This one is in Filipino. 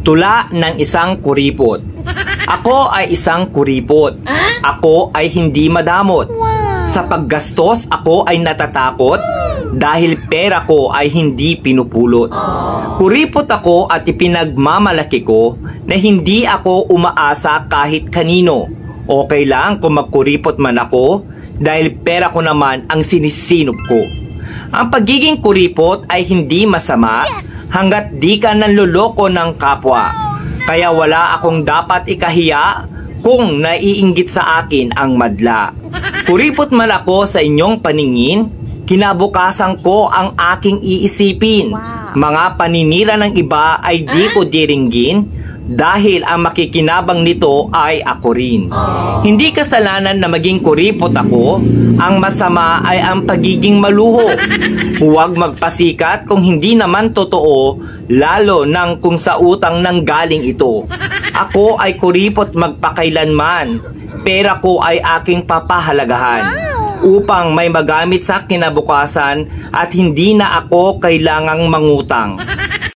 Tula ng isang kuripot. Ako ay isang kuripot. Ako ay hindi madamot. Sa paggastos ako ay natatakot dahil pera ko ay hindi pinupulot. Kuripot ako at ipinagmamalaki ko na hindi ako umaasa kahit kanino. Okay lang kung magkuripot man ako dahil pera ko naman ang sinisinop ko. Ang pagiging kuripot ay hindi masama hanggat di ka nanloloko ng kapwa. Kaya wala akong dapat ikahiya kung naiinggit sa akin ang madla. Kuripot man ako sa inyong paningin, kinabukasan ko ang aking iisipin. Mga paninira ng iba ay di ko diringgin dahil ang makikinabang nito ay ako rin. Hindi kasalanan na maging kuripot ako, ang masama ay ang pagiging maluho. Huwag magpasikat kung hindi naman totoo, lalo nang kung sa utang nang galing ito. Ako ay kuripot magpakailanman, pera ko ay aking papahalagahan upang may magamit sa kinabukasan at hindi na ako kailangang mangutang.